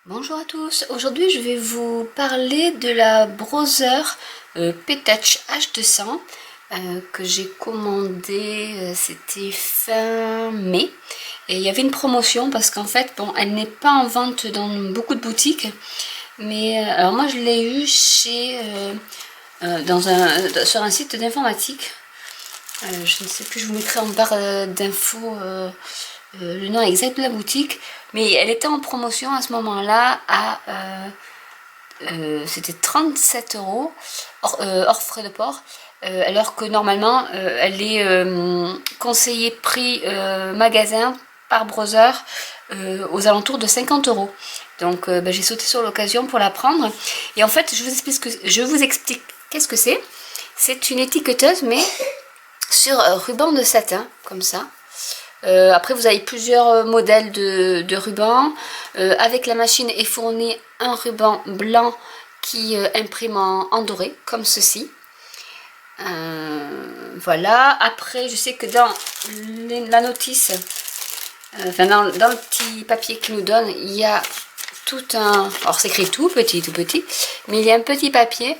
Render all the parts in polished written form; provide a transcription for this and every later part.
Bonjour à tous, aujourd'hui je vais vous parler de la Brother P-Touch H200 que j'ai commandé, c'était fin mai, et il y avait une promotion parce qu'en fait, bon, elle n'est pas en vente dans beaucoup de boutiques, mais alors moi je l'ai eu sur un site d'informatique. Je ne sais plus, je vous mettrai en barre d'infos le nom exact de la boutique, mais elle était en promotion à ce moment-là à c'était 37 euros hors frais de port, alors que normalement elle est conseillée prix magasin par Brother aux alentours de 50 euros. Donc j'ai sauté sur l'occasion pour la prendre. Et en fait, je vous explique qu'est-ce que c'est. C'est une étiqueteuse, mais sur ruban de satin, comme ça. Après, vous avez plusieurs modèles de rubans. Avec la machine est fourni un ruban blanc qui imprime en doré, comme ceci. Voilà. Après, je sais que dans la notice, enfin dans le petit papier qu'il nous donne, il y a tout un... Alors, c'est écrit tout petit, mais il y a un petit papier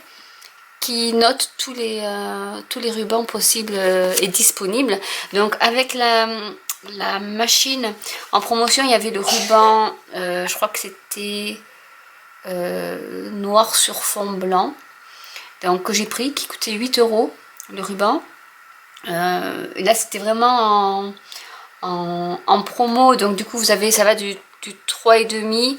qui note tous les rubans possibles et disponibles. Donc avec la machine en promotion, il y avait le ruban, je crois que c'était noir sur fond blanc, donc que j'ai pris, qui coûtait 8 euros le ruban. Et là c'était vraiment en promo, donc du coup vous avez, ça va du 3,5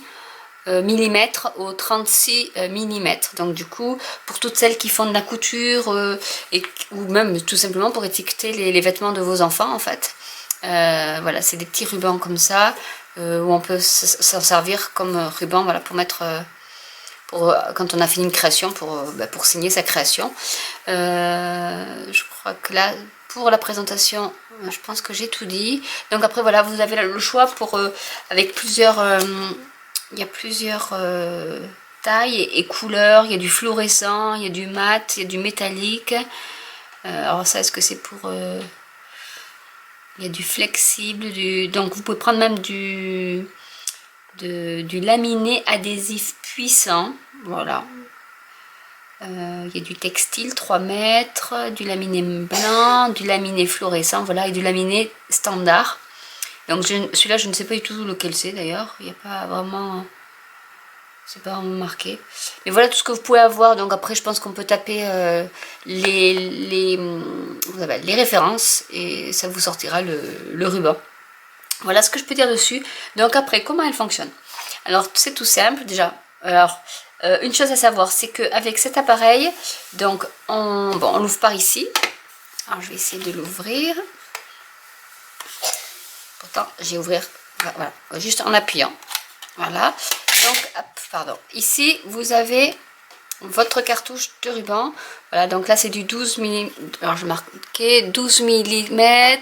millimètres au 36 millimètres. Donc du coup, pour toutes celles qui font de la couture ou même tout simplement pour étiqueter les vêtements de vos enfants en fait. Voilà, c'est des petits rubans comme ça où on peut s'en servir comme ruban, voilà, pour mettre quand on a fini une création, pour signer sa création. Je crois que là, pour la présentation, je pense que j'ai tout dit. Donc après voilà, vous avez le choix avec plusieurs il y a plusieurs tailles et couleurs. Il y a du fluorescent, il y a du mat, il y a du métallique. Alors ça, est-ce que c'est pour... il y a du flexible, donc vous pouvez prendre même du laminé adhésif puissant. Voilà. Il y a du textile 3 mètres, du laminé blanc, du laminé fluorescent, voilà, et du laminé standard. Donc celui-là, je ne sais pas du tout lequel c'est d'ailleurs. Il n'y a pas vraiment... C'est pas vraiment marqué. Mais voilà tout ce que vous pouvez avoir. Donc après, je pense qu'on peut taper les références et ça vous sortira le ruban. Voilà ce que je peux dire dessus. Donc après, comment elle fonctionne? Alors c'est tout simple déjà. Alors une chose à savoir, c'est qu'avec cet appareil, donc on l'ouvre par ici. Alors je vais essayer de l'ouvrir. Pourtant, j'ai ouvert, voilà, juste en appuyant. Voilà. Donc, hop, pardon. Ici, vous avez votre cartouche de ruban. Voilà, donc là, c'est du 12 mm. Alors, je marquais 12 mm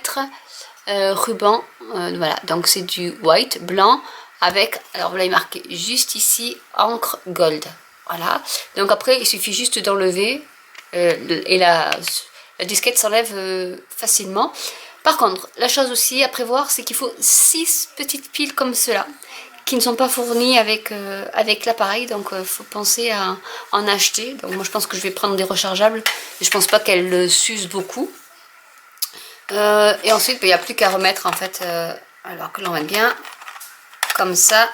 ruban. Voilà, donc c'est du white, blanc, avec, alors vous l'avez marqué juste ici, encre gold. Voilà. Donc après, il suffit juste d'enlever et la disquette s'enlève facilement. Par contre, la chose aussi à prévoir, c'est qu'il faut 6 petites piles comme cela, qui ne sont pas fournies avec l'appareil, donc il faut penser à en acheter. Donc moi je pense que je vais prendre des rechargeables, et je pense pas qu'elles s'usent beaucoup. Et ensuite, il n'y a plus qu'à remettre en fait, alors que l'on met bien, comme ça,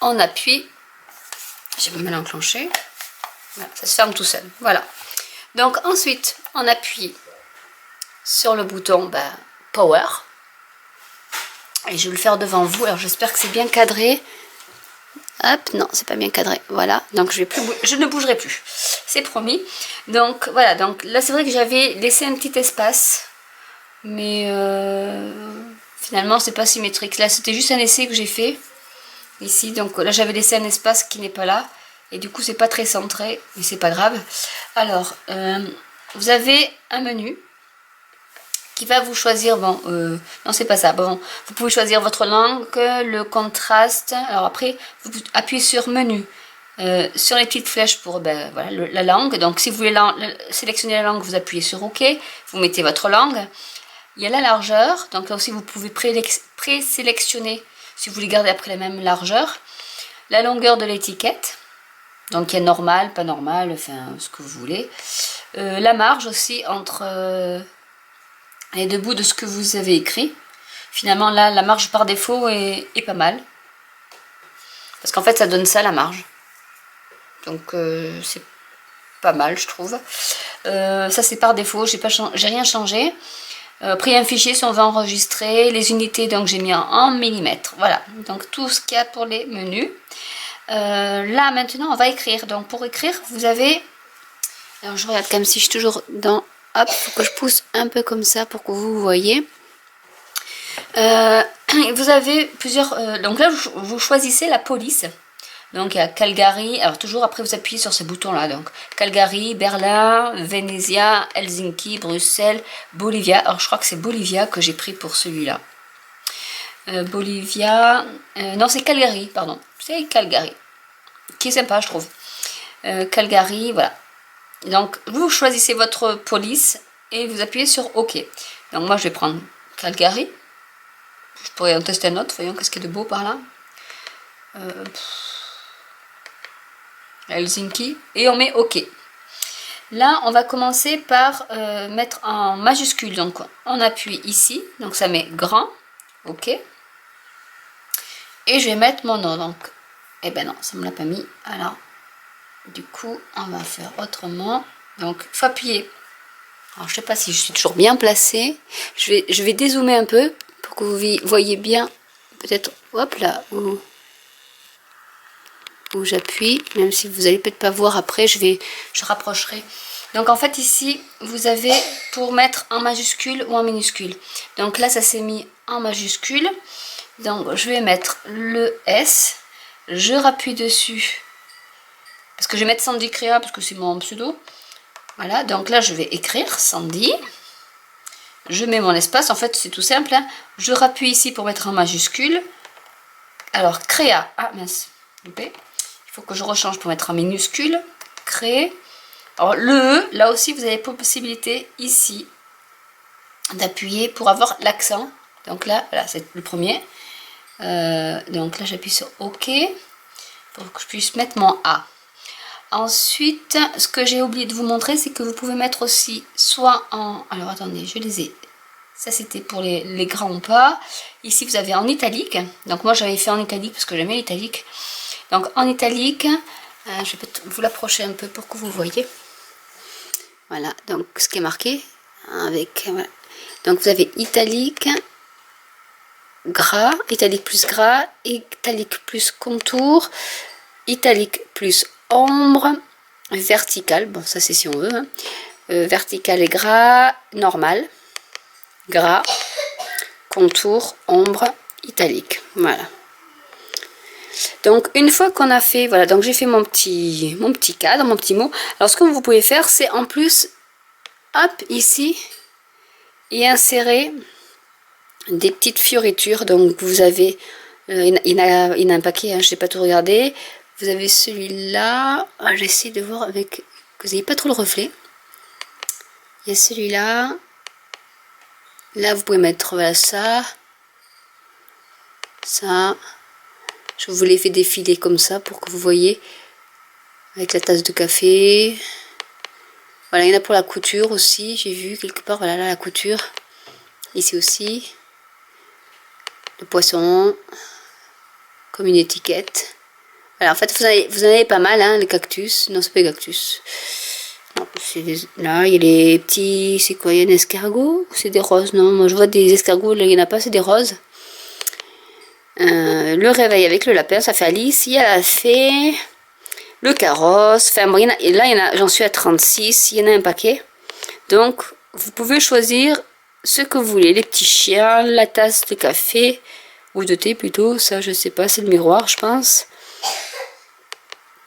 on appuie, j'ai mal enclenché, voilà, ça se ferme tout seul, voilà. Donc ensuite, on appuie sur le bouton Power. Et je vais le faire devant vous. Alors j'espère que c'est bien cadré. Hop, non, c'est pas bien cadré. Voilà, donc je ne bougerai plus. C'est promis. Donc voilà, donc là c'est vrai que j'avais laissé un petit espace. Mais finalement c'est pas symétrique. Là c'était juste un essai que j'ai fait. Ici, donc là j'avais laissé un espace qui n'est pas là. Et du coup c'est pas très centré. Mais c'est pas grave. Alors, vous avez un menu qui va vous choisir, bon, non c'est pas ça, bon, vous pouvez choisir votre langue, le contraste, alors après, vous appuyez sur menu, sur les petites flèches pour, voilà, la langue, donc si vous voulez sélectionner la langue, vous appuyez sur OK, vous mettez votre langue, il y a la largeur, donc là aussi vous pouvez présélectionner si vous voulez garder après la même largeur. La longueur de l'étiquette, donc il y a normal, pas normal, enfin ce que vous voulez. La marge aussi entre les deux bouts de ce que vous avez écrit. Finalement là, la marge par défaut est pas mal. Parce qu'en fait ça donne ça la marge. Donc c'est pas mal je trouve. Ça c'est par défaut, j'ai rien changé. Après il y a un fichier si on veut enregistrer les unités, donc j'ai mis en millimètres. Voilà, donc tout ce qu'il y a pour les menus. Là maintenant on va écrire. Donc pour écrire vous avez, alors je regarde comme si je suis toujours dans, hop, faut que je pousse un peu comme ça pour que vous voyez. Vous avez plusieurs, donc là vous choisissez la police. Donc il y a Calgary, alors toujours après vous appuyez sur ces boutons là, donc Calgary, Berlin, Venezia, Helsinki, Bruxelles, Bolivia. Alors je crois que c'est Bolivia que j'ai pris pour celui-là. Bolivia, non c'est Calgary, pardon, c'est Calgary, qui est sympa je trouve. Calgary, voilà. Donc vous choisissez votre police et vous appuyez sur OK. Donc moi je vais prendre Calgary. Je pourrais en tester un autre, voyons qu'est-ce qu'il y a de beau par là. Helsinki, et on met OK. Là on va commencer par mettre en majuscule, donc on appuie ici, donc ça met grand, OK, et je vais mettre mon nom. Donc eh ben non, ça me l'a pas mis, alors du coup on va faire autrement. Donc il faut appuyer, alors je sais pas si je suis toujours bien placée, je vais dézoomer un peu pour que vous voyez bien, peut-être, hop là, où j'appuie, même si vous allez peut-être pas voir après, je rapprocherai. Donc en fait ici vous avez pour mettre en majuscule ou en minuscule. Donc là ça s'est mis en majuscule, donc je vais mettre le S, je rappuie dessus parce que je vais mettre Sandy Créa parce que c'est mon pseudo. Voilà, donc là je vais écrire Sandy, je mets mon espace, en fait c'est tout simple, hein. Je rappuie ici pour mettre en majuscule. Alors Créa, ah mince, loupé. Il faut que je rechange pour mettre en minuscule, créer. Alors le E, là aussi vous avez possibilité ici d'appuyer pour avoir l'accent. Donc là, voilà, c'est le premier. Donc là j'appuie sur OK pour que je puisse mettre mon A. Ensuite, ce que j'ai oublié de vous montrer, c'est que vous pouvez mettre aussi soit en... Alors attendez, je les ai... Ça c'était pour les grands ou pas. Ici vous avez en italique. Donc moi j'avais fait en italique parce que j'aimais l'italique. Donc en italique, je vais peut-être vous l'approcher un peu pour que vous voyez. Voilà, donc ce qui est marqué avec, voilà. Donc vous avez italique, gras, italique plus gras, italique plus contour, italique plus ombre, vertical, bon ça c'est si on veut, hein. Vertical et gras, normal, gras, contour, ombre, italique, voilà. Donc une fois qu'on a fait, voilà, donc j'ai fait mon petit cadre, mon petit mot. Alors ce que vous pouvez faire, c'est en plus, hop, ici, et insérer des petites fioritures. Donc vous avez, il y en a un paquet, hein, je n'ai pas tout regardé. Vous avez celui-là, ah, j'essaie de voir avec, que vous n'ayez pas trop le reflet. Il y a celui-là. Là vous pouvez mettre, voilà, ça. Je vous l'ai fait défiler comme ça pour que vous voyez avec la tasse de café. Voilà, il y en a pour la couture aussi, j'ai vu quelque part, voilà là la couture. Ici aussi. Le poisson, comme une étiquette. Voilà, en fait vous en avez pas mal, hein, les cactus. Non, c'est pas les cactus. Non, là, il y a les petits, c'est quoi, il y a un escargot? C'est des roses, non, moi je vois des escargots, là il n'y en a pas, c'est des roses. Le réveil avec le lapin, ça fait Alice. Il y a la fée, le carrosse. Enfin, bon, là, j'en suis à 36. Il y en a un paquet. Donc, vous pouvez choisir ce que vous voulez. Les petits chiens, la tasse de café, ou de thé plutôt. Ça, je sais pas, c'est le miroir, je pense.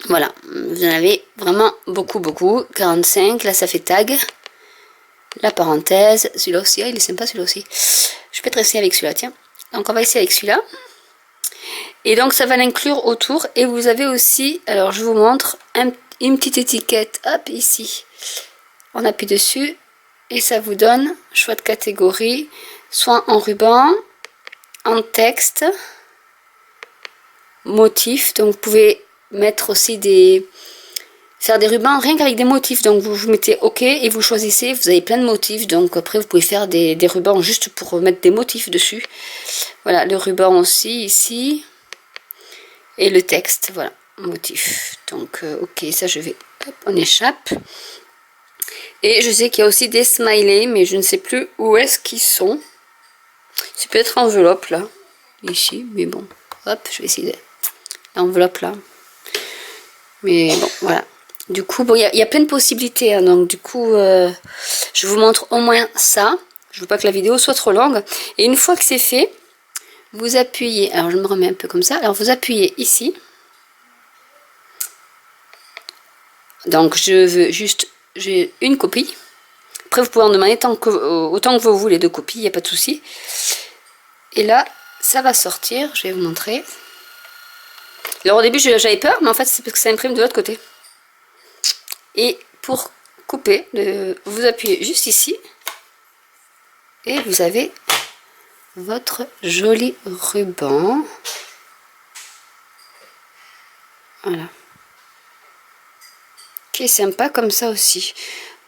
Voilà, vous en avez vraiment beaucoup, beaucoup. 45, là, ça fait tag. La parenthèse, celui-là aussi, ah, il est sympa celui-là aussi. Je peux être essayer avec celui-là, tiens. Donc, on va essayer avec celui-là. Et donc ça va l'inclure autour. Et vous avez aussi, alors je vous montre, une petite étiquette, hop, ici. On appuie dessus et ça vous donne choix de catégorie, soit en ruban, en texte, motifs. Donc vous pouvez mettre aussi faire des rubans rien qu'avec des motifs. Donc vous mettez OK et vous choisissez, vous avez plein de motifs. Donc après vous pouvez faire des rubans juste pour mettre des motifs dessus. Voilà, le ruban aussi ici. Et le texte, voilà, motif. Donc OK, ça je vais, hop, on échappe. Et je sais qu'il y a aussi des smileys, mais je ne sais plus où est-ce qu'ils sont. C'est peut-être enveloppe là, ici, mais bon, hop, je vais essayer l'enveloppe là. Mais bon, voilà. Du coup, bon, il y a plein de possibilités, hein, donc du coup, je vous montre au moins ça. Je veux pas que la vidéo soit trop longue. Et une fois que c'est fait, vous appuyez, alors je me remets un peu comme ça, alors vous appuyez ici. Donc je veux juste, j'ai une copie. Après vous pouvez en demander autant que vous voulez de copies, il n'y a pas de souci. Et là, ça va sortir, je vais vous montrer. Alors au début j'avais peur, mais en fait c'est parce que ça imprime de l'autre côté. Et pour couper, vous appuyez juste ici. Et vous avez votre joli ruban. Voilà. Qui est sympa comme ça aussi.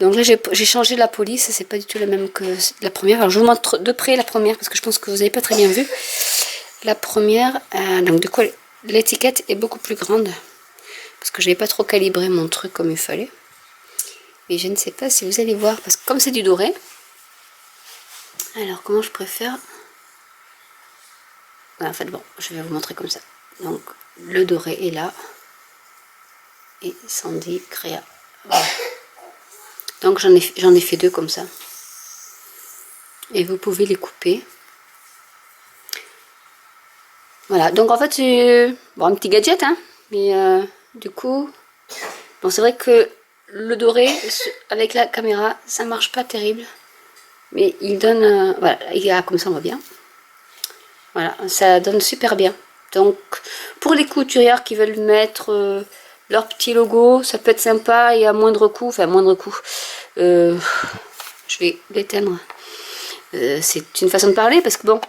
Donc là j'ai changé la police, c'est pas du tout la même que la première. Alors je vous montre de près la première parce que je pense que vous n'avez pas très bien vu. La première, donc de quoi l'étiquette est beaucoup plus grande. Parce que j'avais pas trop calibré mon truc comme il fallait. Et je ne sais pas si vous allez voir, parce que comme c'est du doré. Alors comment je préfère? En fait bon, je vais vous montrer comme ça. Donc le doré est là. Et Sandy Créa. Voilà. Donc j'en ai fait deux comme ça. Et vous pouvez les couper. Voilà, donc en fait c'est bon, un petit gadget, hein. Mais du coup, bon c'est vrai que le doré avec la caméra, ça marche pas terrible. Mais il donne, voilà, il y a comme ça on voit bien. Voilà, ça donne super bien. Donc pour les couturières qui veulent mettre leur petit logo, ça peut être sympa et à moindre coût, enfin moindre coût. Je vais l'éteindre. C'est une façon de parler parce que bon,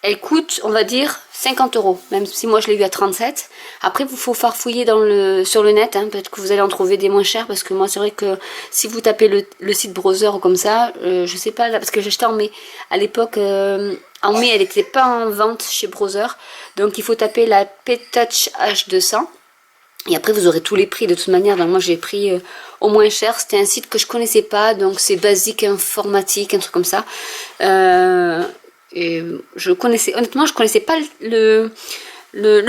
elle coûte, on va dire, 50 €, même si moi je l'ai eu à 37. Après, il faut farfouiller sur le net, hein, peut-être que vous allez en trouver des moins chers, parce que moi c'est vrai que si vous tapez le site Browser comme ça, je sais pas, là, parce que j'ai acheté en mai. À l'époque, en mai, elle n'était pas en vente chez Browser, donc il faut taper la P-Touch H200. Et après vous aurez tous les prix de toute manière. Donc moi j'ai pris au moins cher. C'était un site que je connaissais pas. Donc c'est basique informatique, un truc comme ça. Et je connaissais, honnêtement je connaissais pas le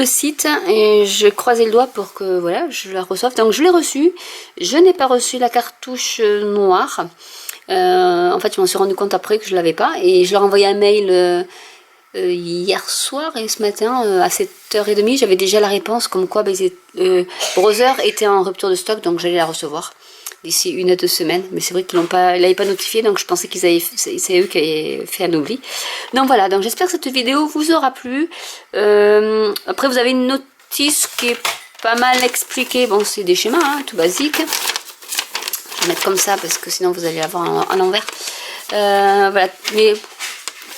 site. Et je croisais le doigt pour que voilà, je la reçoive. Donc je l'ai reçu. Je n'ai pas reçu la cartouche noire. En fait je m'en suis rendu compte après que je l'avais pas. Et je leur ai envoyé un mail... hier soir et ce matin à 7h30 j'avais déjà la réponse comme quoi Browser était en rupture de stock, donc j'allais la recevoir d'ici 1 à 2 semaines, mais c'est vrai qu'ils l'avaient pas notifié, donc je pensais qu'ils avaient, c'est eux qui avaient fait un oubli. Donc voilà, donc j'espère que cette vidéo vous aura plu. Après vous avez une notice qui est pas mal expliquée, bon c'est des schémas hein, tout basique. Je vais mettre comme ça parce que sinon vous allez l'avoir à l'envers. Voilà, mais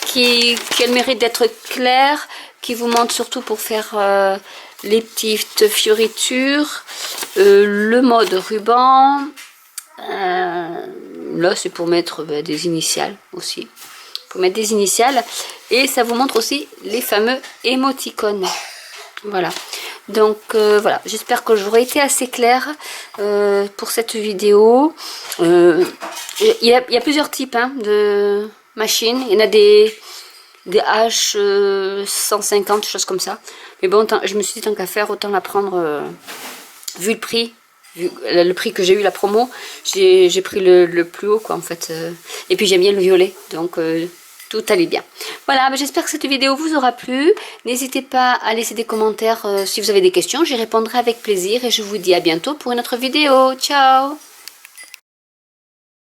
qui a le mérite d'être clair, qui vous montre surtout pour faire les petites fioritures, le mode ruban, là c'est pour mettre des initiales aussi, pour mettre des initiales, et ça vous montre aussi les fameux émoticônes. Voilà, donc voilà, j'espère que j'aurai été assez claire pour cette vidéo. Il y a plusieurs types hein, de machines, il y en a des H150, choses comme ça, mais bon, je me suis dit tant qu'à faire, autant la prendre vu le prix. Vu le prix que j'ai eu la promo, j'ai pris le plus haut quoi en fait, et puis j'aime bien le violet, donc tout allait bien. Voilà, j'espère que cette vidéo vous aura plu. N'hésitez pas à laisser des commentaires si vous avez des questions, j'y répondrai avec plaisir et je vous dis à bientôt pour une autre vidéo. Ciao!